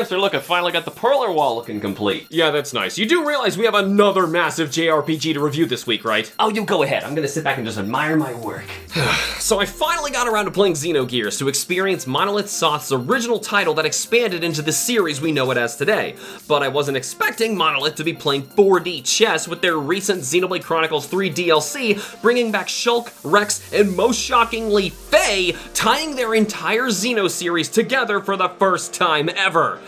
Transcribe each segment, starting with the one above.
Hamster, look, I finally got the perler wall looking complete. Yeah, that's nice. You do realize we have another massive JRPG to review this week, right? Oh, you go ahead. I'm gonna sit back and just admire my work. So I finally got around to playing Xenogears to experience Monolith Soft's original title that expanded into the series we know it as today. But I wasn't expecting Monolith to be playing 4D chess with their recent Xenoblade Chronicles 3 DLC, bringing back Shulk, Rex, and most shockingly, Faye, tying their entire Xeno series together for the first time ever.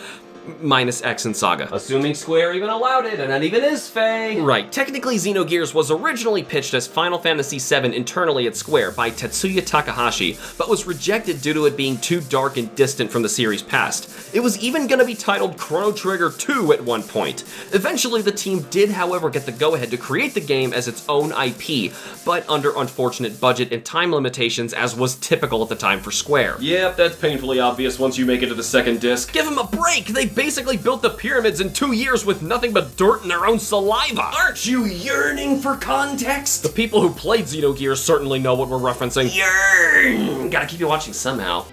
Minus X and Saga. Assuming Square even allowed it, and that even is Faye. Right, technically Xenogears was originally pitched as Final Fantasy VII internally at Square by Tetsuya Takahashi, but was rejected due to it being too dark and distant from the series' past. It was even gonna be titled Chrono Trigger 2 at one point. Eventually the team did, however, get the go-ahead to create the game as its own IP, but under unfortunate budget and time limitations as was typical at the time for Square. Yep, that's painfully obvious once you make it to the second disc. Give them a break! They basically built the pyramids in 2 years with nothing but dirt in their own saliva. Aren't you yearning for context? The people who played Xenogears certainly know what we're referencing. Yearn! Gotta keep you watching somehow.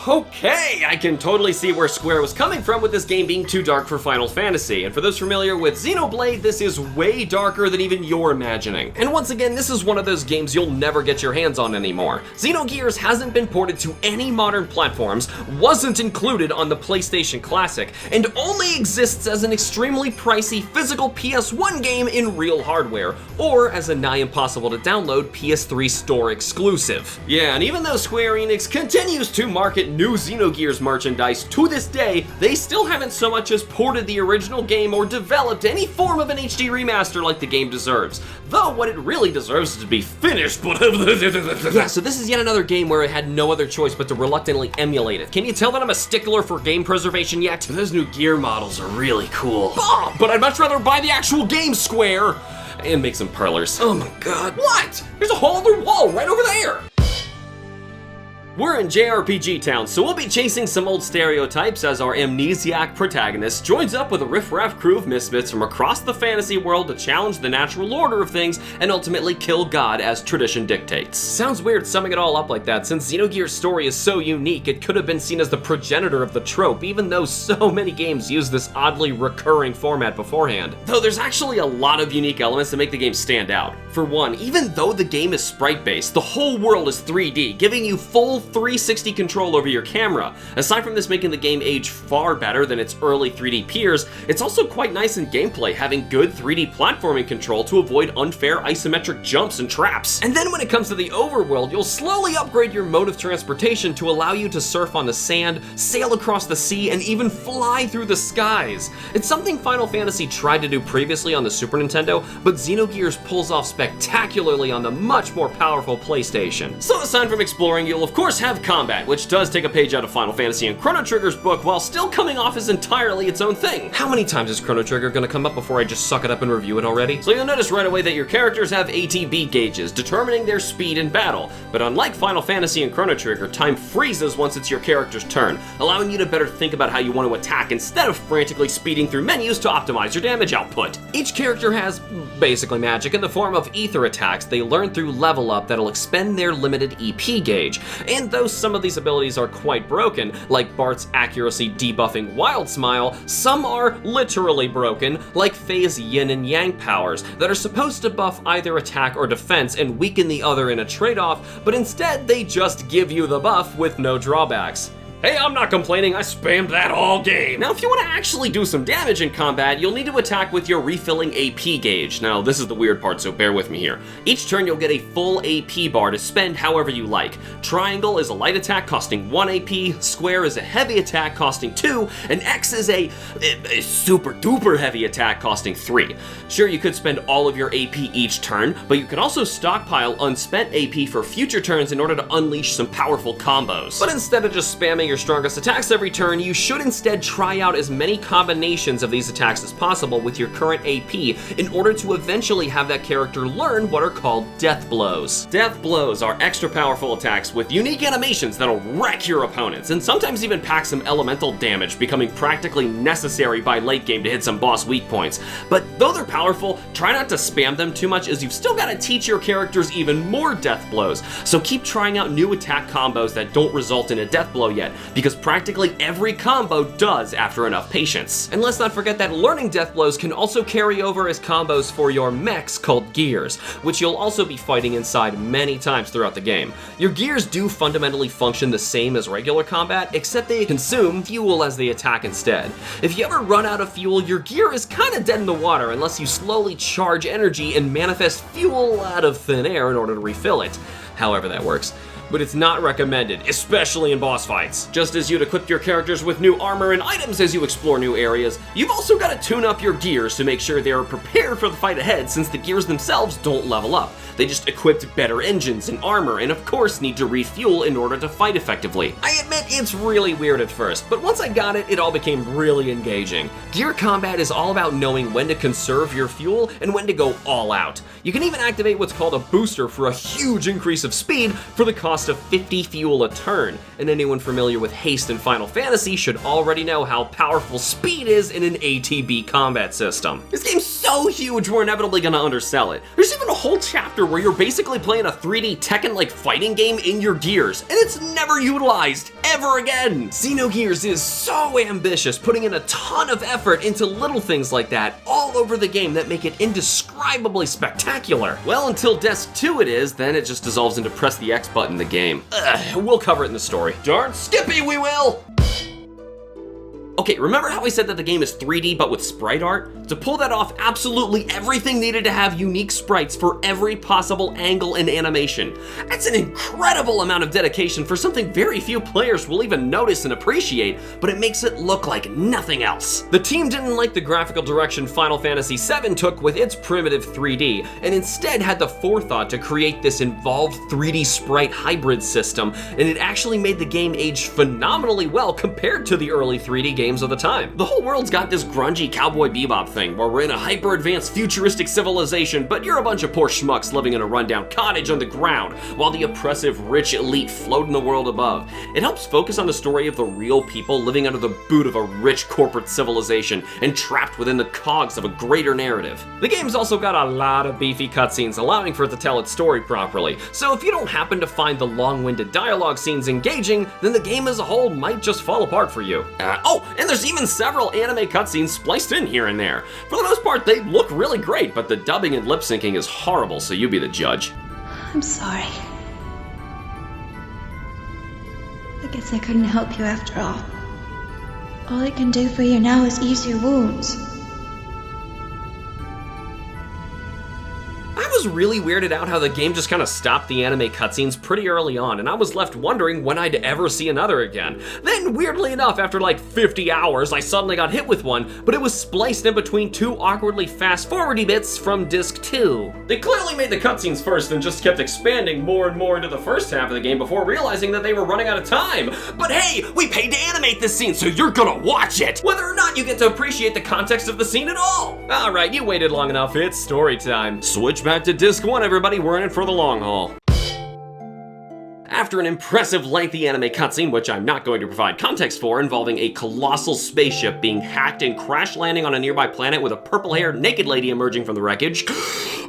Okay, I can totally see where Square was coming from with this game being too dark for Final Fantasy, and for those familiar with Xenoblade, this is way darker than even you're imagining. And once again, this is one of those games you'll never get your hands on anymore. Xenogears hasn't been ported to any modern platforms, wasn't included on the PlayStation Classic, and only exists as an extremely pricey physical PS1 game in real hardware, or as a nigh impossible to download PS3 store exclusive. Yeah, and even though Square Enix continues to market new Xenogears merchandise, to this day, they still haven't so much as ported the original game or developed any form of an HD remaster like the game deserves. Though what it really deserves is to be finished, but yeah, so this is yet another game where I had no other choice but to reluctantly emulate it. Can you tell that I'm a stickler for game preservation yet? Those new gear models are really cool. But I'd much rather buy the actual game, Square! And make some perlers. Oh my god. What? There's a whole other wall right over there! We're in JRPG town, so we'll be chasing some old stereotypes as our amnesiac protagonist joins up with a riff-raff crew of misfits from across the fantasy world to challenge the natural order of things and ultimately kill God as tradition dictates. Sounds weird summing it all up like that, since Xenogears' story is so unique it could have been seen as the progenitor of the trope, even though so many games use this oddly recurring format beforehand. Though there's actually a lot of unique elements that make the game stand out. For one, even though the game is sprite-based, the whole world is 3D, giving you full 360 control over your camera. Aside from this making the game age far better than its early 3D peers, it's also quite nice in gameplay, having good 3D platforming control to avoid unfair isometric jumps and traps. And then when it comes to the overworld, you'll slowly upgrade your mode of transportation to allow you to surf on the sand, sail across the sea, and even fly through the skies. It's something Final Fantasy tried to do previously on the Super Nintendo, but Xenogears pulls off spectacularly on the much more powerful PlayStation. So aside from exploring, you'll of course have combat, which does take a page out of Final Fantasy and Chrono Trigger's book while still coming off as entirely its own thing. How many times is Chrono Trigger gonna come up before I just suck it up and review it already? So you'll notice right away that your characters have ATB gauges, determining their speed in battle. But unlike Final Fantasy and Chrono Trigger, time freezes once it's your character's turn, allowing you to better think about how you want to attack instead of frantically speeding through menus to optimize your damage output. Each character has basically magic in the form of ether attacks they learn through level up that'll expend their limited EP gauge. And though some of these abilities are quite broken, like Bart's accuracy debuffing Wild Smile, some are literally broken, like Faye's Yin and Yang powers, that are supposed to buff either attack or defense and weaken the other in a trade-off, but instead they just give you the buff with no drawbacks. Hey, I'm not complaining, I spammed that all game. Now, if you want to actually do some damage in combat, you'll need to attack with your refilling AP gauge. Now, this is the weird part, so bear with me here. Each turn, you'll get a full AP bar to spend however you like. Triangle is a light attack costing 1 AP, square is a heavy attack costing 2, and X is a super duper heavy attack costing 3. Sure, you could spend all of your AP each turn, but you can also stockpile unspent AP for future turns in order to unleash some powerful combos. But instead of just spamming your strongest attacks every turn, you should instead try out as many combinations of these attacks as possible with your current AP in order to eventually have that character learn what are called death blows. Death blows are extra powerful attacks with unique animations that'll wreck your opponents, and sometimes even pack some elemental damage, becoming practically necessary by late game to hit some boss weak points. But though they're powerful, try not to spam them too much, as you've still got to teach your characters even more death blows. So keep trying out new attack combos that don't result in a death blow yet, because practically every combo does after enough patience. And let's not forget that learning death blows can also carry over as combos for your mechs called gears, which you'll also be fighting inside many times throughout the game. Your gears do fundamentally function the same as regular combat, except they consume fuel as they attack instead. If you ever run out of fuel, your gear is kinda dead in the water unless you slowly charge energy and manifest fuel out of thin air in order to refill it. However that works. But it's not recommended, especially in boss fights. Just as you'd equip your characters with new armor and items as you explore new areas, you've also got to tune up your gears to make sure they are prepared for the fight ahead, since the gears themselves don't level up. They just equipped better engines and armor, and of course need to refuel in order to fight effectively. I admit it's really weird at first, but once I got it, it all became really engaging. Gear combat is all about knowing when to conserve your fuel and when to go all out. You can even activate what's called a booster for a huge increase of speed for the cost of 50 fuel a turn, and anyone familiar with haste in Final Fantasy should already know how powerful speed is in an ATB combat system. This game's so huge we're inevitably gonna undersell it. There's even a whole chapter where you're basically playing a 3D Tekken-like fighting game in your gears, and it's never utilized ever again. Xenogears is so ambitious, putting in a ton of effort into little things like that all over the game that make it indescribably spectacular. Well, until Desk 2 it is, then it just dissolves into press the X button the game. We'll cover it in the story. Darn Skippy, we will! Okay, remember how I said that the game is 3D but with sprite art? To pull that off, absolutely everything needed to have unique sprites for every possible angle and animation. That's an incredible amount of dedication for something very few players will even notice and appreciate, but it makes it look like nothing else. The team didn't like the graphical direction Final Fantasy VII took with its primitive 3D, and instead had the forethought to create this involved 3D sprite hybrid system, and it actually made the game age phenomenally well compared to the early 3D games of the time. The whole world's got this grungy Cowboy Bebop thing, where we're in a hyper-advanced futuristic civilization, but you're a bunch of poor schmucks living in a rundown cottage on the ground, while the oppressive rich elite float in the world above. It helps focus on the story of the real people living under the boot of a rich corporate civilization, and trapped within the cogs of a greater narrative. The game's also got a lot of beefy cutscenes, allowing for it to tell its story properly, so if you don't happen to find the long-winded dialogue scenes engaging, then the game as a whole might just fall apart for you. And there's even several anime cutscenes spliced in here and there. For the most part, they look really great, but the dubbing and lip syncing is horrible, so you be the judge. I'm sorry. I guess I couldn't help you after all. All I can do for you now is ease your wounds. I was really weirded out how the game just kind of stopped the anime cutscenes pretty early on, and I was left wondering when I'd ever see another again. Then, weirdly enough, after like 50 hours, I suddenly got hit with one, but it was spliced in between two awkwardly fast-forwardy bits from Disc 2. They clearly made the cutscenes first and just kept expanding more and more into the first half of the game before realizing that they were running out of time. But hey, we paid to animate this scene, so you're gonna watch it, whether or not you get to appreciate the context of the scene at all. Alright, you waited long enough, it's story time. Switch back to Disc 1, everybody, we're in it for the long haul. After an impressive lengthy anime cutscene, which I'm not going to provide context for, involving a colossal spaceship being hacked and crash landing on a nearby planet with a purple-haired naked lady emerging from the wreckage,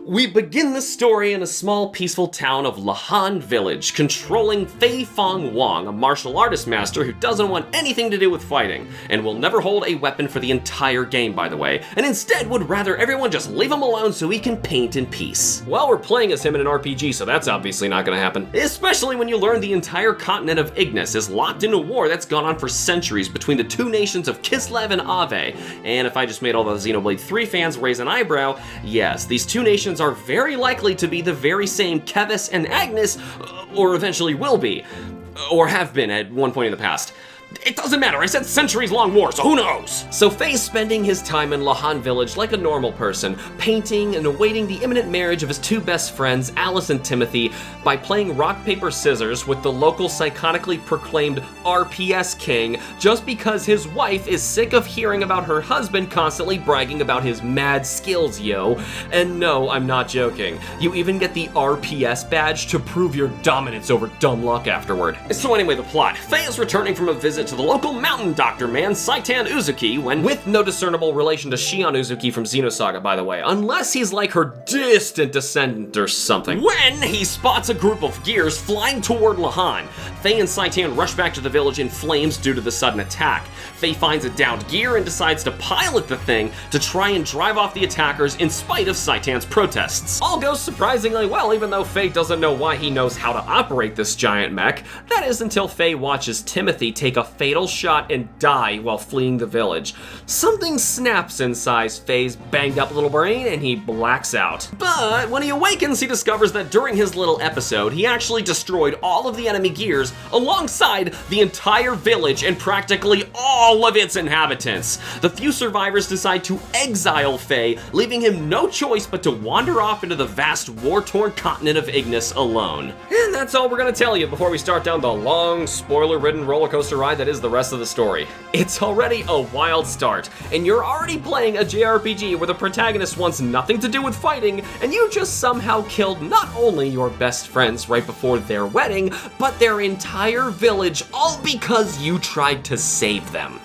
we begin the story in a small peaceful town of Lahan Village, controlling Fei Fong Wong, a martial artist master who doesn't want anything to do with fighting, and will never hold a weapon for the entire game, by the way, and instead would rather everyone just leave him alone so he can paint in peace. Well, we're playing as him in an RPG, so that's obviously not gonna happen, especially when you learn the entire continent of Ignis is locked in a war that's gone on for centuries between the two nations of Kislev and Ave, and if I just made all the Xenoblade 3 fans raise an eyebrow, yes, these two nations are very likely to be the very same Keves and Agnes, or eventually will be, or have been at one point in the past. It doesn't matter, I said centuries-long war, so who knows? So Faye's spending his time in Lahan Village like a normal person, painting and awaiting the imminent marriage of his two best friends, Alice and Timothy, by playing rock, paper, scissors with the local psychotically proclaimed RPS king, just because his wife is sick of hearing about her husband constantly bragging about his mad skills, yo. And no, I'm not joking. You even get the RPS badge to prove your dominance over dumb luck afterward. So anyway, the plot. Faye is returning from a visit visit to the local mountain doctor man, Saitan Uzuki, when, with no discernible relation to Shion Uzuki from Xenosaga, by the way, unless he's like her distant descendant or something, when he spots a group of gears flying toward Lahan. Faye and Saitan rush back to the village in flames due to the sudden attack. Faye finds a downed gear and decides to pilot the thing to try and drive off the attackers in spite of Saitan's protests. All goes surprisingly well, even though Faye doesn't know why he knows how to operate this giant mech. That is until Faye watches Timothy take a fatal shot and die while fleeing the village. Something snaps inside Faye's banged up little brain and he blacks out. But when he awakens, he discovers that during his little episode, he actually destroyed all of the enemy gears alongside the entire village and practically all of its inhabitants. The few survivors decide to exile Faye, leaving him no choice but to wander off into the vast war-torn continent of Ignis alone. And that's all we're gonna tell you before we start down the long, spoiler-ridden roller coaster ride that is the rest of the story. It's already a wild start, and you're already playing a JRPG where the protagonist wants nothing to do with fighting, and you just somehow killed not only your best friends right before their wedding, but their entire village, all because you tried to save them.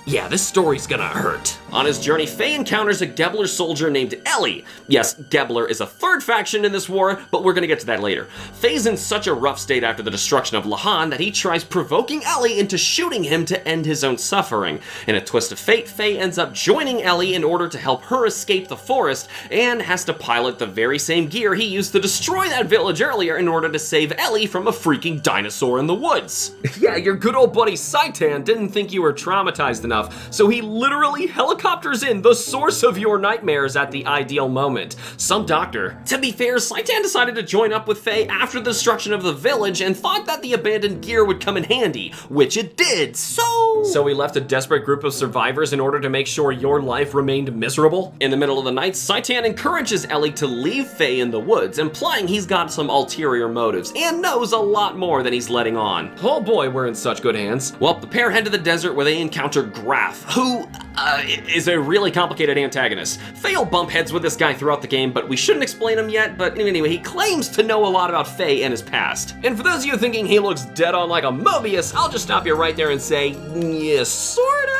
Yeah, this story's gonna hurt. On his journey, Faye encounters a Gebler soldier named Ellie. Yes, Gebler is a third faction in this war, but we're gonna get to that later. Faye's in such a rough state after the destruction of Lahan that he tries provoking Ellie into shooting him to end his own suffering. In a twist of fate, Faye ends up joining Ellie in order to help her escape the forest, and has to pilot the very same gear he used to destroy that village earlier in order to save Ellie from a freaking dinosaur in the woods. Yeah, your good old buddy Saitan didn't think you were traumatized enough, so he literally helicopters in the source of your nightmares at the ideal moment. Some doctor. To be fair, Saitan decided to join up with Faye after the destruction of the village and thought that the abandoned gear would come in handy, which it did, So he left a desperate group of survivors in order to make sure your life remained miserable? In the middle of the night, Saitan encourages Ellie to leave Faye in the woods, implying he's got some ulterior motives and knows a lot more than he's letting on. Oh boy, we're in such good hands. Well, the pair head to the desert where they encounter Graf, who is a really complicated antagonist. Faye will bump heads with this guy throughout the game, but we shouldn't explain him yet. But anyway, he claims to know a lot about Faye and his past. And for those of you thinking he looks dead on like a Mobius, I'll just stop you right there and say, yeah, sorta.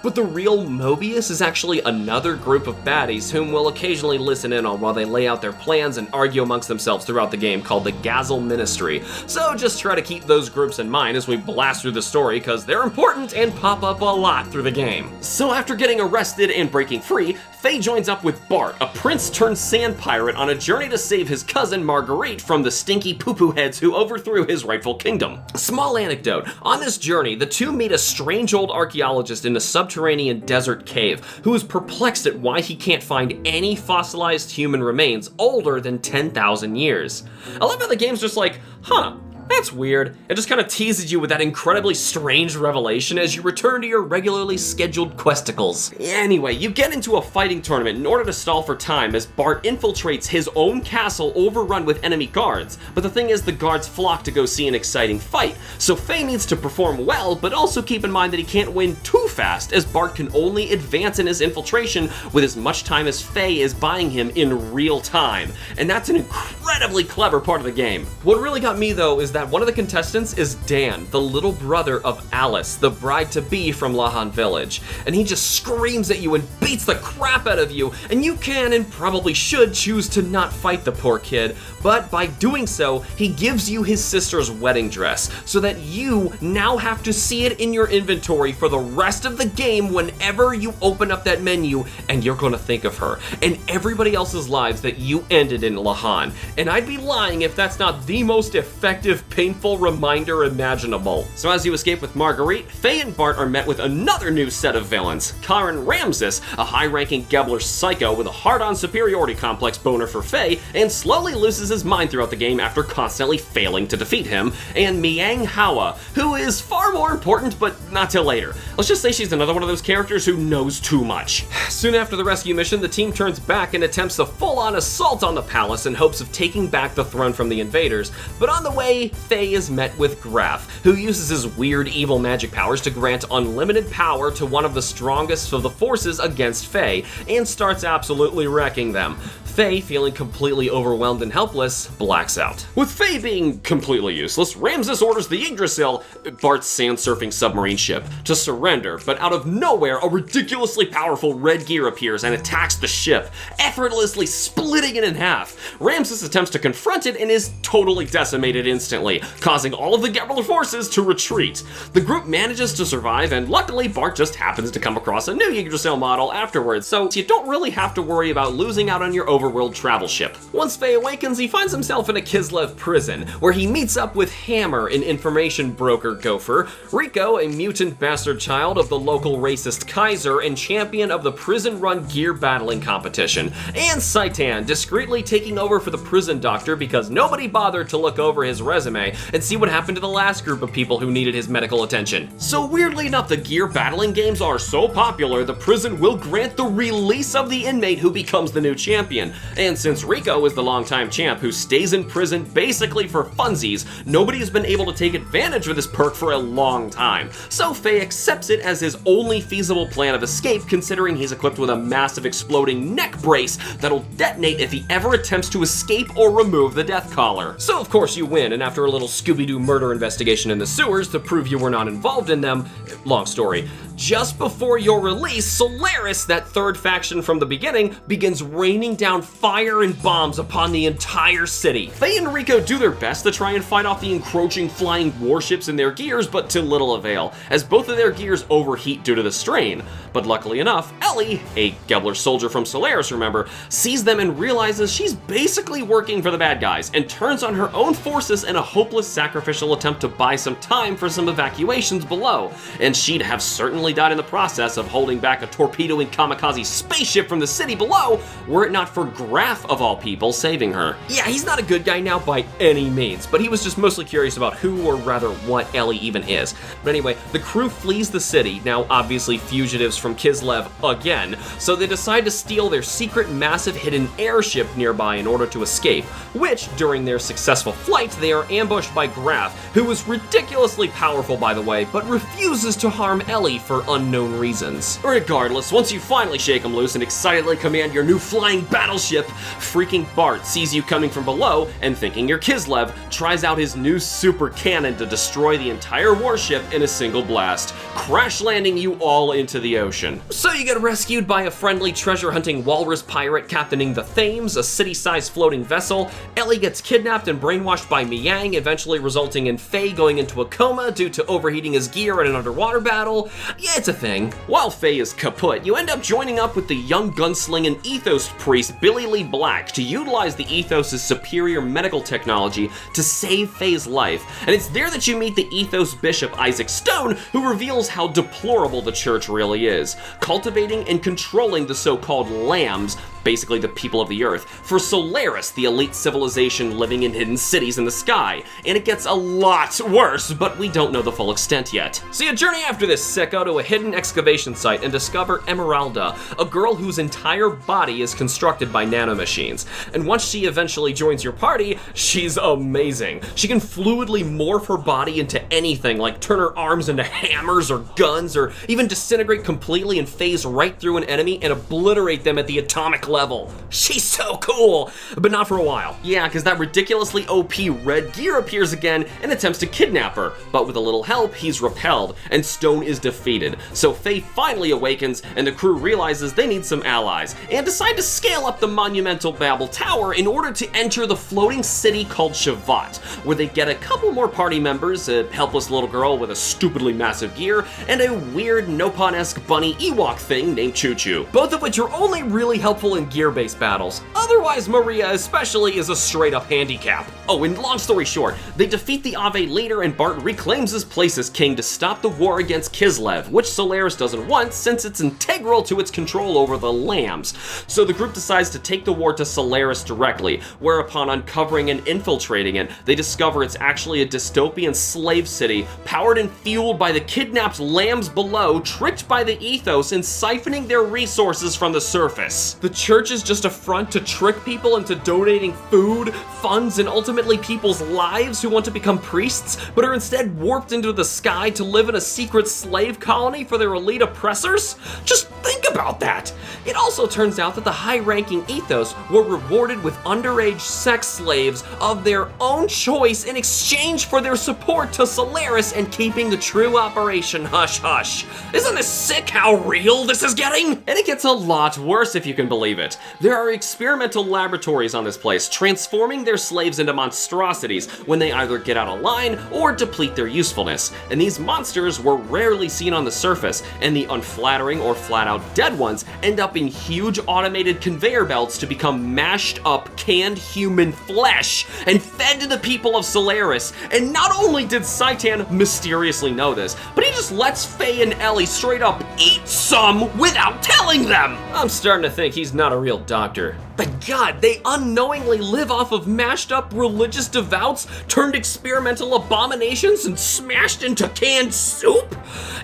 But the real Mobius is actually another group of baddies whom we'll occasionally listen in on while they lay out their plans and argue amongst themselves throughout the game, called the Gazel Ministry. So just try to keep those groups in mind as we blast through the story, because they're important and pop up a lot through the game. So after getting arrested and breaking free, Faye joins up with Bart, a prince-turned-sand pirate, on a journey to save his cousin Marguerite from the stinky poo-poo heads who overthrew his rightful kingdom. A small anecdote. On this journey, the two meet a strange old archaeologist in a subterranean desert cave who is perplexed at why he can't find any fossilized human remains older than 10,000 years. I love how the game's just like, huh, that's weird. It just kind of teases you with that incredibly strange revelation as you return to your regularly scheduled questicles. Anyway, you get into a fighting tournament in order to stall for time as Bart infiltrates his own castle overrun with enemy guards. But the thing is, the guards flock to go see an exciting fight, so Faye needs to perform well, but also keep in mind that he can't win too fast, as Bart can only advance in his infiltration with as much time as Faye is buying him in real time. And that's an incredibly clever part of the game. What really got me though is that one of the contestants is Dan, the little brother of Alice, the bride-to-be from Lahan Village. And he just screams at you and beats the crap out of you, and you can and probably should choose to not fight the poor kid, but by doing so, he gives you his sister's wedding dress, so that you now have to see it in your inventory for the rest of the game whenever you open up that menu, and you're gonna think of her, and everybody else's lives that you ended in Lahan. And I'd be lying if that's not the most effective, painful reminder imaginable. So as you escape with Marguerite, Faye and Bart are met with another new set of villains. Karen Ramses, a high-ranking Gebler psycho with a hard-on superiority complex boner for Faye, and slowly loses his mind throughout the game after constantly failing to defeat him, and Miang Hawa, who is far more important, but not till later. Let's just say she's another one of those characters who knows too much. Soon after the rescue mission, the team turns back and attempts a full-on assault on the palace in hopes of taking back the throne from the invaders, but on the way, Faye is met with Graf, who uses his weird evil magic powers to grant unlimited power to one of the strongest of the forces against Faye, and starts absolutely wrecking them. Faye, feeling completely overwhelmed and helpless, blacks out. With Faye being completely useless, Ramses orders the Yggdrasil, Bart's sand-surfing submarine ship, to surrender, but out of nowhere, a ridiculously powerful red gear appears and attacks the ship, effortlessly splitting it in half. Ramses attempts to confront it and is totally decimated instantly, causing all of the Gebler forces to retreat. The group manages to survive, and luckily Bart just happens to come across a new Yggdrasil model afterwards, so you don't really have to worry about losing out on your overworld travel ship. Once Faye awakens, he finds himself in a Kislev prison, where he meets up with Hammer, an information broker gopher, Rico, a mutant bastard child of the local racist Kaiser and champion of the prison-run gear battling competition, and Saitan, discreetly taking over for the prison doctor because nobody bothered to look over his resume and see what happened to the last group of people who needed his medical attention. So weirdly enough, the gear battling games are so popular, the prison will grant the release of the inmate who becomes the new champion. And since Rico is the longtime champ who stays in prison basically for funsies, nobody has been able to take advantage of this perk for a long time. So Faye accepts it as his only feasible plan of escape, considering he's equipped with a massive exploding neck brace that'll detonate if he ever attempts to escape or remove the death collar. So of course you win, and after a little Scooby-Doo murder investigation in the sewers to prove you were not involved in them, long story, just before your release, Solaris, that third faction from the beginning, begins raining down fire and bombs upon the entire city. Faye and Rico do their best to try and fight off the encroaching flying warships in their gears, but to little avail, as both of their gears overheat due to the strain. But luckily enough, Ellie, a Gebler soldier from Solaris, remember, sees them and realizes she's basically working for the bad guys, and turns on her own forces in a hopeless sacrificial attempt to buy some time for some evacuations below. And she'd have certainly died in the process of holding back a torpedoing kamikaze spaceship from the city below, were it not for Graf, of all people, saving her. Yeah, he's not a good guy now by any means, but he was just mostly curious about who, or rather what, Ellie even is. But anyway, the crew flees the city, now obviously fugitives from Kislev again, so they decide to steal their secret massive hidden airship nearby in order to escape, which, during their successful flight, they are ambushed by Graf, who is ridiculously powerful by the way, but refuses to harm Ellie for unknown reasons. Regardless, once you finally shake him loose and excitedly command your new flying battleship, freaking Bart sees you coming from below and, thinking you're Kislev, tries out his new super cannon to destroy the entire warship in a single blast, crash landing you all into the ocean. So you get rescued by a friendly treasure-hunting walrus pirate captaining the Thames, a city-sized floating vessel. Ellie gets kidnapped and brainwashed by Miang, eventually resulting in Faye going into a coma due to overheating his gear in an underwater battle. Yeah, it's a thing. While Faye is kaput, you end up joining up with the young gunslinging Ethos priest Billy Lee Black to utilize the Ethos' superior medical technology to save Faye's life, and it's there that you meet the Ethos bishop Isaac Stone, who reveals how deplorable the church really is, cultivating and controlling the so-called lambs, basically the people of the earth, for Solaris, the elite civilization living in hidden cities in the sky. And it gets a lot worse, but we don't know the full extent yet. So you journey after this sicko to a hidden excavation site and discover Emeralda, a girl whose entire body is constructed by nanomachines. And once she eventually joins your party, she's amazing. She can fluidly morph her body into anything, like turn her arms into hammers or guns, or even disintegrate completely and phase right through an enemy and obliterate them at the atomic level. She's so cool, but not for a while. Yeah, because that ridiculously OP red gear appears again and attempts to kidnap her, but with a little help, he's repelled, and Stone is defeated. So Faye finally awakens, and the crew realizes they need some allies, and decide to scale up the monumental Babel Tower in order to enter the floating city called Shavat, where they get a couple more party members, a helpless little girl with a stupidly massive gear, and a weird Nopon-esque bunny Ewok thing named Choo Choo, both of which are only really helpful in gear-based battles. Otherwise, Maria especially is a straight-up handicap. Oh, and long story short, they defeat the Ave leader and Bart reclaims his place as king to stop the war against Kislev, which Solaris doesn't want since it's integral to its control over the lambs. So the group decides to take the war to Solaris directly, whereupon uncovering and infiltrating it, they discover it's actually a dystopian slave city, powered and fueled by the kidnapped lambs below, tricked by the Ethos and siphoning their resources from the surface. The church church is just a front to trick people into donating food, funds, and ultimately people's lives who want to become priests, but are instead warped into the sky to live in a secret slave colony for their elite oppressors? Just think about that! It also turns out that the high-ranking ethos were rewarded with underage sex slaves of their own choice in exchange for their support to Solaris and keeping the true operation hush-hush. Isn't this sick how real this is getting? And it gets a lot worse if you can believe it. There are experimental laboratories on this place, transforming their slaves into monstrosities when they either get out of line or deplete their usefulness. And these monsters were rarely seen on the surface, and the unflattering or flat-out dead ones end up in huge automated conveyor belts to become mashed up canned human flesh and fed to the people of Solaris. And not only did Saitan mysteriously know this, but he just lets Faye and Ellie straight up eat some without telling them! I'm starting to think he's not a real doctor. But God, they unknowingly live off of mashed up religious devoutes turned experimental abominations and smashed into canned soup?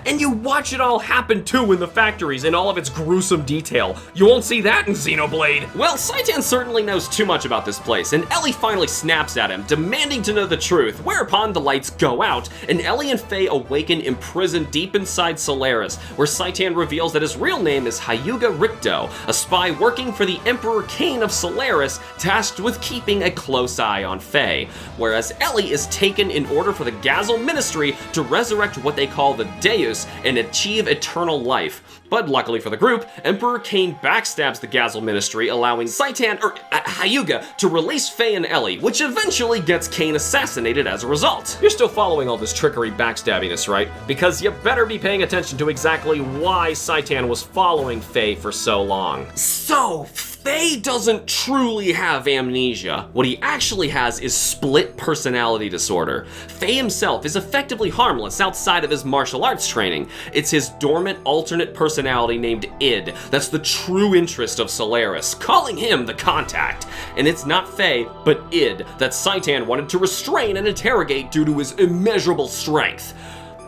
And you watch it all happen too in the factories in all of its gruesome detail. You won't see that in Xenoblade. Well, Saitan certainly knows too much about this place, and Ellie finally snaps at him, demanding to know the truth, whereupon the lights go out, and Ellie and Faye awaken imprisoned deep inside Solaris, where Saitan reveals that his real name is Hyuga Ricto, a spy working for the Emperor Cain of Solaris, tasked with keeping a close eye on Faye, whereas Ellie is taken in order for the Gazel Ministry to resurrect what they call the Deus and achieve eternal life. But luckily for the group, Emperor Cain backstabs the Gazel Ministry, allowing Hyuga to release Faye and Ellie, which eventually gets Cain assassinated as a result. You're still following all this trickery backstabbiness, right? Because you better be paying attention to exactly why Saitan was following Faye for so long. So, Faye doesn't truly have amnesia. What he actually has is split personality disorder. Faye himself is effectively harmless outside of his martial arts training. It's his dormant alternate personality named Id that's the true interest of Solaris, calling him the Contact. And it's not Faye, but Id that Saitan wanted to restrain and interrogate due to his immeasurable strength.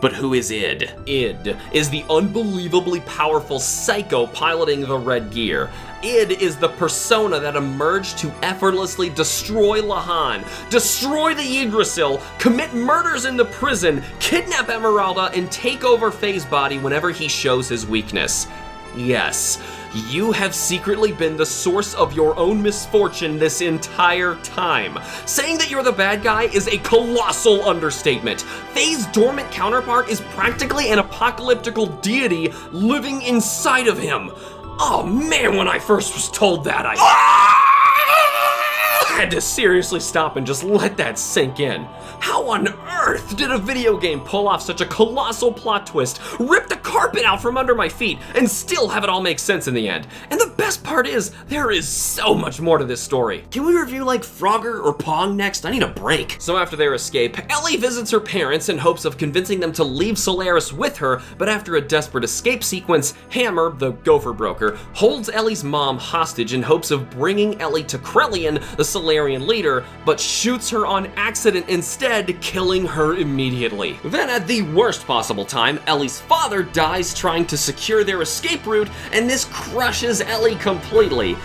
But who is Id? Id is the unbelievably powerful psycho piloting the Red Gear. Id is the persona that emerged to effortlessly destroy Lahan, destroy the Yggdrasil, commit murders in the prison, kidnap Emeralda, and take over Faye's body whenever he shows his weakness. Yes, you have secretly been the source of your own misfortune this entire time. Saying that you're the bad guy is a colossal understatement. Faye's dormant counterpart is practically an apocalyptical deity living inside of him. Oh man, when I first was told that, I had to seriously stop and just let that sink in. How on earth did a video game pull off such a colossal plot twist, rip the carpet out from under my feet, and still have it all make sense in the end? And the best part is, there is so much more to this story. Can we review like Frogger or Pong next? I need a break. So after their escape, Ellie visits her parents in hopes of convincing them to leave Solaris with her, but after a desperate escape sequence, Hammer, the gopher broker, holds Ellie's mom hostage in hopes of bringing Ellie to Krelian, the Solarian leader, but shoots her on accident instead, killing her immediately. Then at the worst possible time, Ellie's father dies trying to secure their escape route, and this crushes Ellie completely.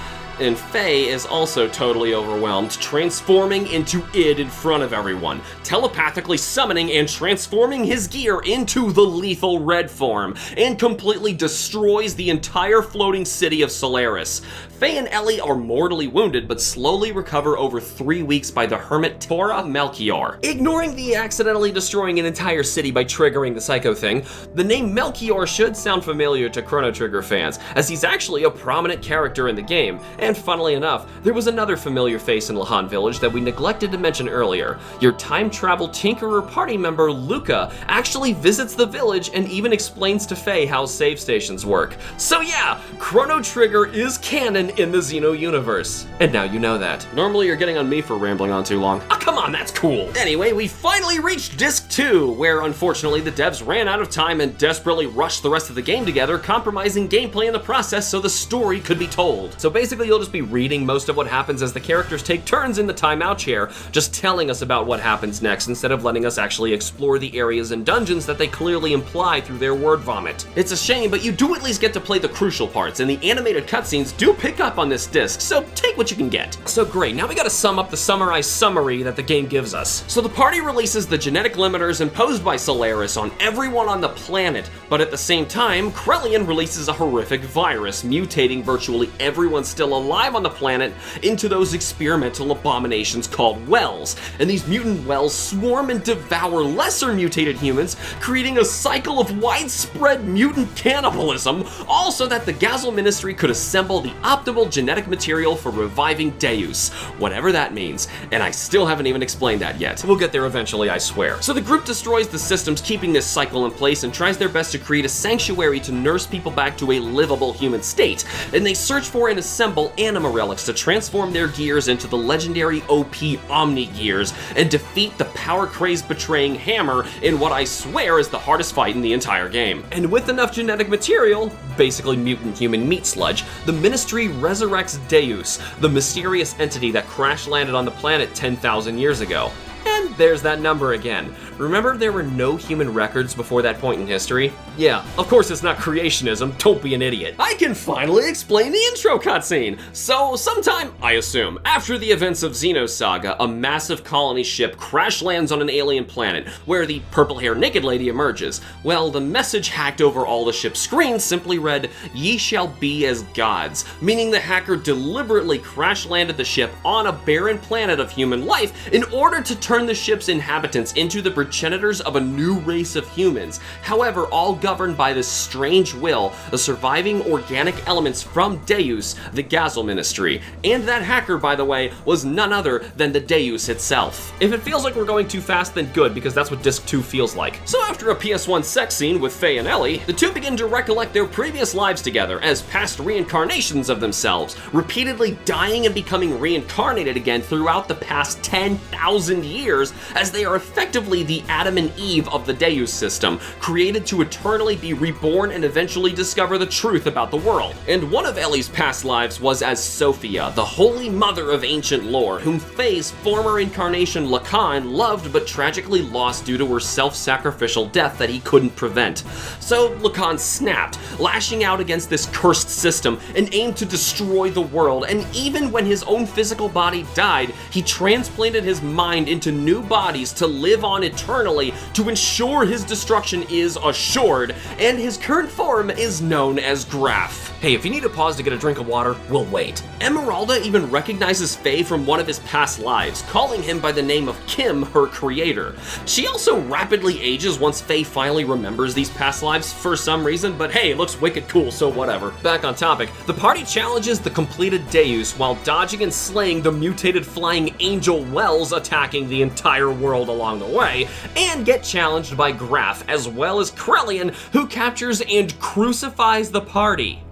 And Faye is also totally overwhelmed, transforming into Id in front of everyone, telepathically summoning and transforming his gear into the lethal red form, and completely destroys the entire floating city of Solaris. Faye and Ellie are mortally wounded, but slowly recover over 3 weeks by the hermit Tora Melchior. Ignoring the accidentally destroying an entire city by triggering the psycho thing, the name Melchior should sound familiar to Chrono Trigger fans, as he's actually a prominent character in the game. And funnily enough, there was another familiar face in Lahan Village that we neglected to mention earlier. Your time travel tinkerer party member Luca actually visits the village and even explains to Faye how save stations work. So yeah, Chrono Trigger is canon in the Xeno universe. And now you know that. Normally you're getting on me for rambling on too long. Ah, come on, that's cool. Anyway, we finally reached Disc 2, where unfortunately the devs ran out of time and desperately rushed the rest of the game together, compromising gameplay in the process so the story could be told. So basically you'll they'll just be reading most of what happens as the characters take turns in the timeout chair, just telling us about what happens next instead of letting us actually explore the areas and dungeons that they clearly imply through their word vomit. It's a shame, but you do at least get to play the crucial parts, and the animated cutscenes do pick up on this disc, so take what you can get. So great, now we gotta sum up the summarized summary that the game gives us. So the party releases the genetic limiters imposed by Solaris on everyone on the planet, but at the same time, Krellian releases a horrific virus, mutating virtually everyone still alive on the planet into those experimental abominations called wells. And these mutant wells swarm and devour lesser mutated humans, creating a cycle of widespread mutant cannibalism, all so that the Gazel Ministry could assemble the optimal genetic material for reviving Deus, whatever that means, and I still haven't even explained that yet. We'll get there eventually, I swear. So the group destroys the systems keeping this cycle in place and tries their best to create a sanctuary to nurse people back to a livable human state, and they search for and assemble anima relics to transform their gears into the legendary OP Omni Gears and defeat the power-crazed betraying Hammer in what I swear is the hardest fight in the entire game. And with enough genetic material, basically mutant human meat sludge, the Ministry resurrects Deus, the mysterious entity that crash-landed on the planet 10,000 years ago. And there's that number again. Remember there were no human records before that point in history? Yeah, of course it's not creationism, don't be an idiot. I can finally explain the intro cutscene! So, sometime, I assume, after the events of Xeno's saga, a massive colony ship crash lands on an alien planet, where the purple-haired naked lady emerges. Well, the message hacked over all the ship's screens simply read, "Ye shall be as gods," meaning the hacker deliberately crash-landed the ship on a barren planet of human life in order to turn the ship's inhabitants into the progenitors of a new race of humans. However, all governed by this strange will, the surviving organic elements from Deus, the Gazel Ministry. And that hacker, by the way, was none other than the Deus itself. If it feels like we're going too fast, then good, because that's what Disc 2 feels like. So after a PS1 sex scene with Faye and Ellie, the two begin to recollect their previous lives together as past reincarnations of themselves, repeatedly dying and becoming reincarnated again throughout the past 10,000 years, as they are effectively the Adam and Eve of the Deus system, created to eternally be reborn and eventually discover the truth about the world. And one of Ellie's past lives was as Sophia, the holy mother of ancient lore, whom Faye's former incarnation Lacan loved but tragically lost due to her self-sacrificial death that he couldn't prevent. So Lacan snapped, lashing out against this cursed system and aimed to destroy the world, and even when his own physical body died, he transplanted his mind into new bodies to live on eternally to ensure his destruction is assured, and his current form is known as Graph. Hey, if you need a pause to get a drink of water, we'll wait. Emeralda even recognizes Faye from one of his past lives, calling him by the name of Kim, her creator. She also rapidly ages once Faye finally remembers these past lives for some reason, but hey, it looks wicked cool, so whatever. Back on topic, the party challenges the completed Deus while dodging and slaying the mutated flying angel Wells attacking the entire world along the way, and get challenged by Graph, as well as Krellian, who captures and crucifies the party.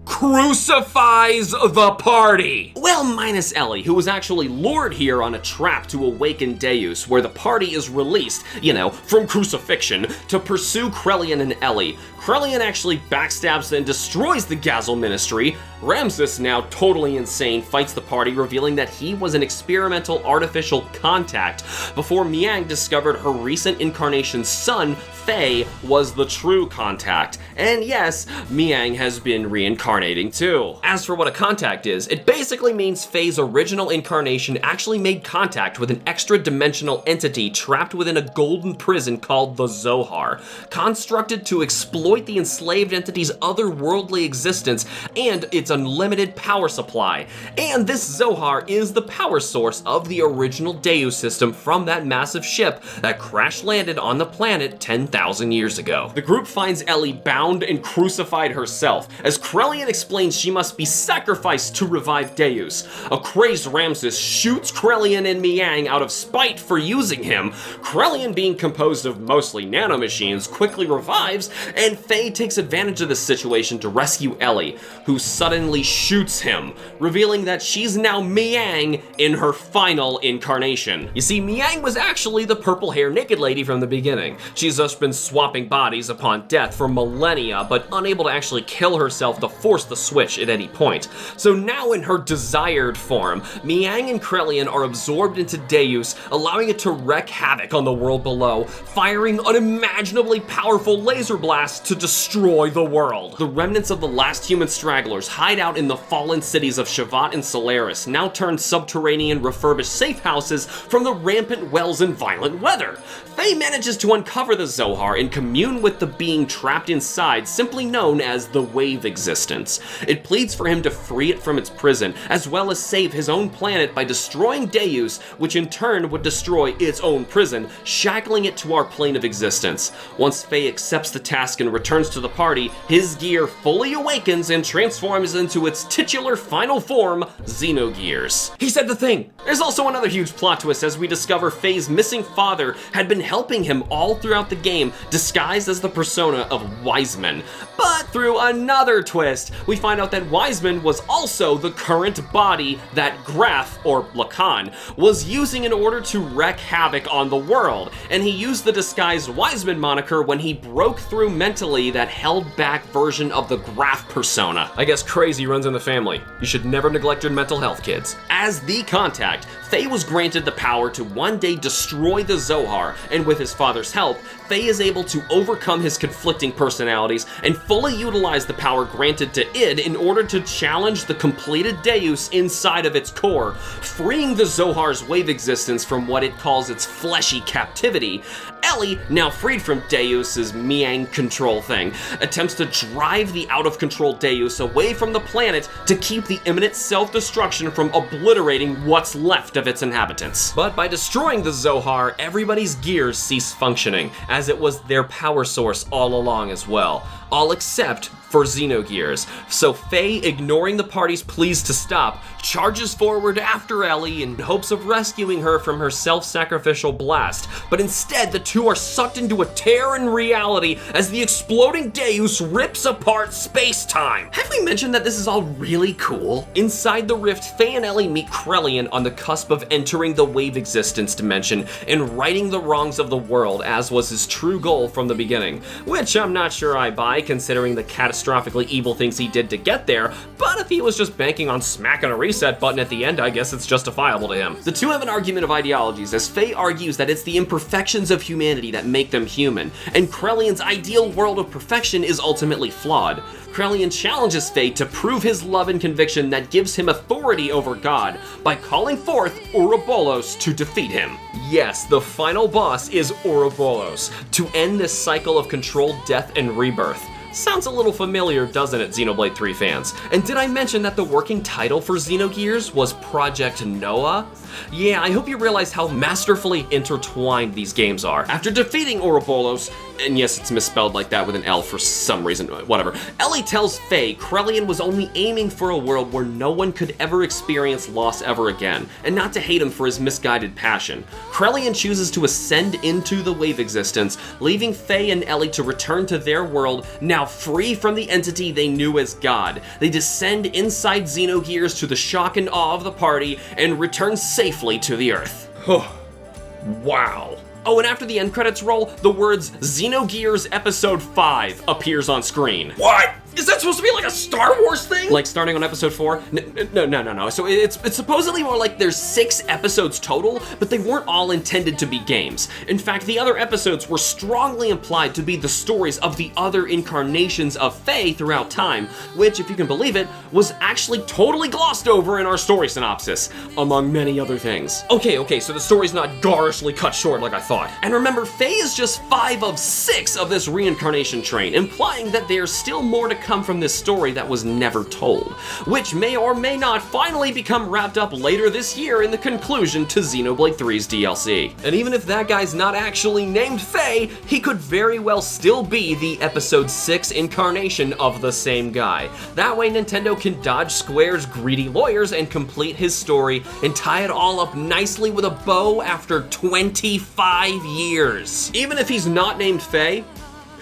Crucifies the party! Well, minus Ellie, who was actually lured here on a trap to awaken Deus, where the party is released, from crucifixion, to pursue Krellian and Ellie. Krellian actually backstabs and destroys the Gazel Ministry. Ramsus, now totally insane, fights the party, revealing that he was an experimental artificial contact, before Miang discovered her recent incarnation's son, Faye, was the true contact. And yes, Miang has been reincarnating too. As for what a contact is, it basically means Faye's original incarnation actually made contact with an extra-dimensional entity trapped within a golden prison called the Zohar, constructed to exploit the enslaved entity's otherworldly existence and its unlimited power supply. And this Zohar is the power source of the original Deus system from that massive ship that crash-landed on the planet 10,000 years ago. The group finds Ellie bound and crucified herself, as Krellian explains she must be sacrificed to revive Deus. A crazed Ramsus shoots Krellian and Miang out of spite for using him. Krellian, being composed of mostly nanomachines, quickly revives, and Faye takes advantage of this situation to rescue Ellie, whose sudden accidentally shoots him, revealing that she's now Miang in her final incarnation. You see, Miang was actually the purple-haired naked lady from the beginning. She's just been swapping bodies upon death for millennia, but unable to actually kill herself to force the switch at any point. So now in her desired form, Miang and Krelian are absorbed into Deus, allowing it to wreak havoc on the world below, firing unimaginably powerful laser blasts to destroy the world. The remnants of the last human stragglers hide out in the fallen cities of Shavat and Solaris, now turned subterranean refurbished safe houses from the rampant wells and violent weather. Faye manages to uncover the Zohar and commune with the being trapped inside, simply known as the Wave Existence. It pleads for him to free it from its prison, as well as save his own planet by destroying Deus, which in turn would destroy its own prison, shackling it to our plane of existence. Once Faye accepts the task and returns to the party, his gear fully awakens and transforms into its titular final form, Xenogears. He said the thing! There's also another huge plot twist as we discover Faye's missing father had been helping him all throughout the game, disguised as the persona of Wiseman. But through another twist, we find out that Wiseman was also the current body that Graf, or Lacan, was using in order to wreak havoc on the world, and he used the disguised Wiseman moniker when he broke through mentally that held back version of the Graf persona. I guess crazy runs in the family. You should never neglect your mental health, kids. As the Contact, Faye was granted the power to one day destroy the Zohar, and with his father's help, Faye is able to overcome his conflicting personalities and fully utilize the power granted to id in order to challenge the completed Deus inside of its core, freeing the Zohar's wave existence from what it calls its fleshy captivity. Ellie, now freed from Deus's Miang control thing, attempts to drive the out-of-control Deus away from the planet to keep the imminent self-destruction from obliterating what's left of its inhabitants. But by destroying the Zohar, everybody's gears cease functioning, as it was their power source all along as well. All except for Xenogears. So Faye, ignoring the party's pleas to stop, charges forward after Ellie in hopes of rescuing her from her self-sacrificial blast. But instead, the two are sucked into a tear in reality as the exploding Deus rips apart space-time. Have we mentioned that this is all really cool? Inside the rift, Faye and Ellie meet Krelian on the cusp of entering the Wave Existence dimension and righting the wrongs of the world, as was his true goal from the beginning. Which I'm not sure I buy, considering the catastrophically evil things he did to get there, but if he was just banking on smacking a reset button at the end, I guess it's justifiable to him. The two have an argument of ideologies, as Faye argues that it's the imperfections of humanity that make them human, and Krelian's ideal world of perfection is ultimately flawed. Krelian challenges Faye to prove his love and conviction that gives him authority over God by calling forth Ouroboros to defeat him. Yes, the final boss is Ouroboros, to end this cycle of controlled death and rebirth. Sounds a little familiar, doesn't it, Xenoblade 3 fans? And did I mention that the working title for Xenogears was Project Noah? Yeah, I hope you realize how masterfully intertwined these games are. After defeating Ouroboros, and yes, it's misspelled like that with an L for some reason, whatever, Ellie tells Faye Krelian was only aiming for a world where no one could ever experience loss ever again, and not to hate him for his misguided passion. Krelian chooses to ascend into the Wave Existence, leaving Faye and Ellie to return to their world, now free from the entity they knew as God. They descend inside Xenogears to the shock and awe of the party, and return safely to the Earth. Wow. Oh, and after the end credits roll, the words Xenogears Episode 5 appears on screen. What? Is that supposed to be like a Star Wars thing? Like starting on episode 4? No. So it's supposedly more like there's 6 episodes total, but they weren't all intended to be games. In fact, the other episodes were strongly implied to be the stories of the other incarnations of Faye throughout time, which, if you can believe it, was actually totally glossed over in our story synopsis, among many other things. Okay, so the story's not garishly cut short like I thought. And remember, Faye is just 5 of 6 of this reincarnation train, implying that there's still more to come from this story that was never told, which may or may not finally become wrapped up later this year in the conclusion to Xenoblade 3's DLC. And even if that guy's not actually named Faye, he could very well still be the episode 6 incarnation of the same guy. That way Nintendo can dodge Square's greedy lawyers and complete his story and tie it all up nicely with a bow after 25 years. Even if he's not named Faye,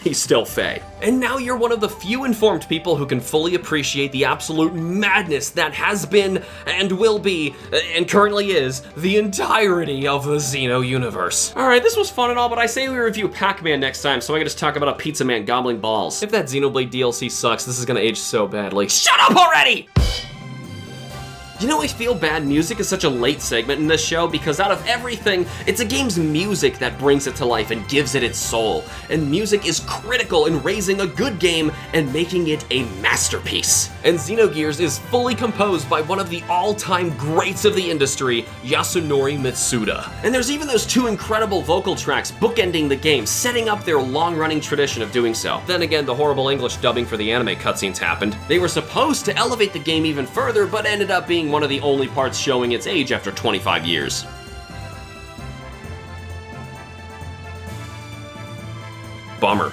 he's still Fey. And now you're one of the few informed people who can fully appreciate the absolute madness that has been, and will be, and currently is, the entirety of the Xeno universe. Alright, this was fun and all, but I say we review Pac-Man next time, so I can just talk about a pizza man gobbling balls. If that Xenoblade DLC sucks, this is gonna age so badly. Shut up already! You know, I feel bad music is such a late segment in this show because out of everything, it's a game's music that brings it to life and gives it its soul. And music is critical in raising a good game and making it a masterpiece. And Xenogears is fully composed by one of the all-time greats of the industry, Yasunori Mitsuda. And there's even those two incredible vocal tracks bookending the game, setting up their long-running tradition of doing so. Then again, the horrible English dubbing for the anime cutscenes happened. They were supposed to elevate the game even further, but ended up being one of the only parts showing its age after 25 years. Bummer.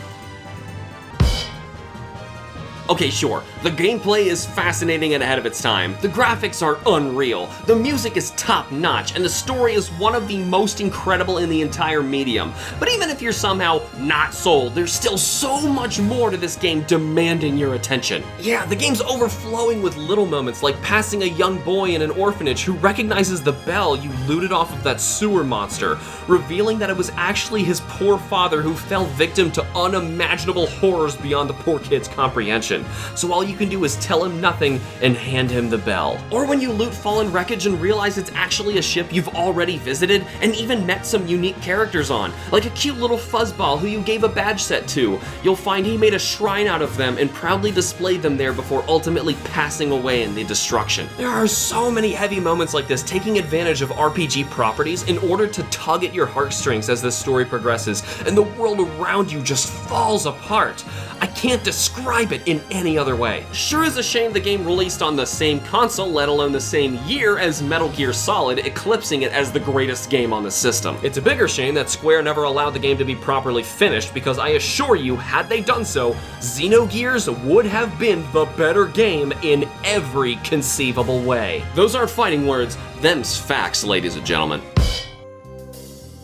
Okay, sure, the gameplay is fascinating and ahead of its time, the graphics are unreal, the music is top-notch, and the story is one of the most incredible in the entire medium. But even if you're somehow not sold, there's still so much more to this game demanding your attention. Yeah, the game's overflowing with little moments like passing a young boy in an orphanage who recognizes the bell you looted off of that sewer monster, revealing that it was actually his poor father who fell victim to unimaginable horrors beyond the poor kid's comprehension. So all you can do is tell him nothing and hand him the bell. Or when you loot fallen wreckage and realize it's actually a ship you've already visited and even met some unique characters on, like a cute little fuzzball who you gave a badge set to. You'll find he made a shrine out of them and proudly displayed them there before ultimately passing away in the destruction. There are so many heavy moments like this, taking advantage of RPG properties in order to tug at your heartstrings as the story progresses, and the world around you just falls apart. I can't describe it in any other way. Sure is a shame the game released on the same console, let alone the same year as Metal Gear Solid, eclipsing it as the greatest game on the system. It's a bigger shame that Square never allowed the game to be properly finished, because I assure you, had they done so, Xenogears would have been the better game in every conceivable way. Those aren't fighting words, them's facts, ladies and gentlemen.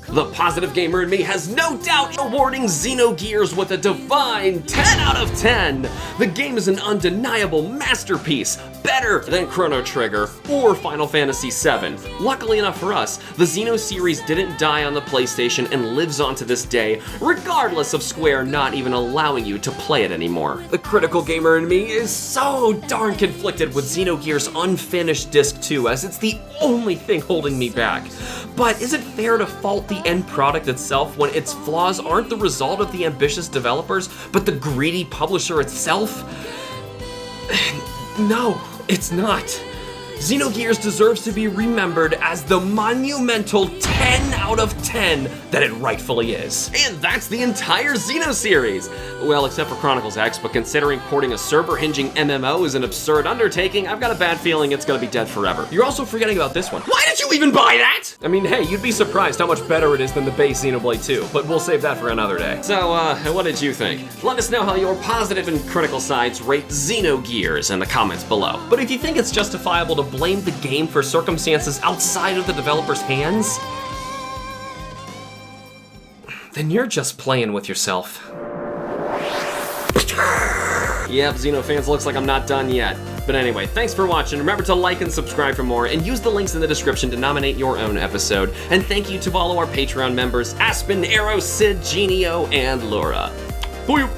The positive gamer in me has no doubt awarding Xenogears with a divine 10 out of 10. The game is an undeniable masterpiece, better than Chrono Trigger or Final Fantasy VII. Luckily enough for us, the Xeno series didn't die on the PlayStation and lives on to this day, regardless of Square not even allowing you to play it anymore. The critical gamer in me is so darn conflicted with Xenogears' unfinished Disc 2, as it's the only thing holding me back. But is it fair to fault the end product itself when its flaws aren't the result of the ambitious developers, but the greedy publisher itself? No, it's not. Xenogears deserves to be remembered as the monumental 10 out of 10 that it rightfully is. And that's the entire Xeno series! Well, except for Chronicles X, but considering porting a server-hinging MMO is an absurd undertaking, I've got a bad feeling it's gonna be dead forever. You're also forgetting about this one. Why did you even buy that? I mean, hey, you'd be surprised how much better it is than the base Xenoblade 2, but we'll save that for another day. So, what did you think? Let us know how your positive and critical sides rate Xenogears in the comments below. But if you think it's justifiable to blame the game for circumstances outside of the developer's hands, then you're just playing with yourself. Yep, Xeno fans, looks like I'm not done yet. But anyway, thanks for watching. Remember to like and subscribe for more, and use the links in the description to nominate your own episode. And thank you to all of our Patreon members, Aspen, Arrow, Sid, Genio, and Laura. Boo!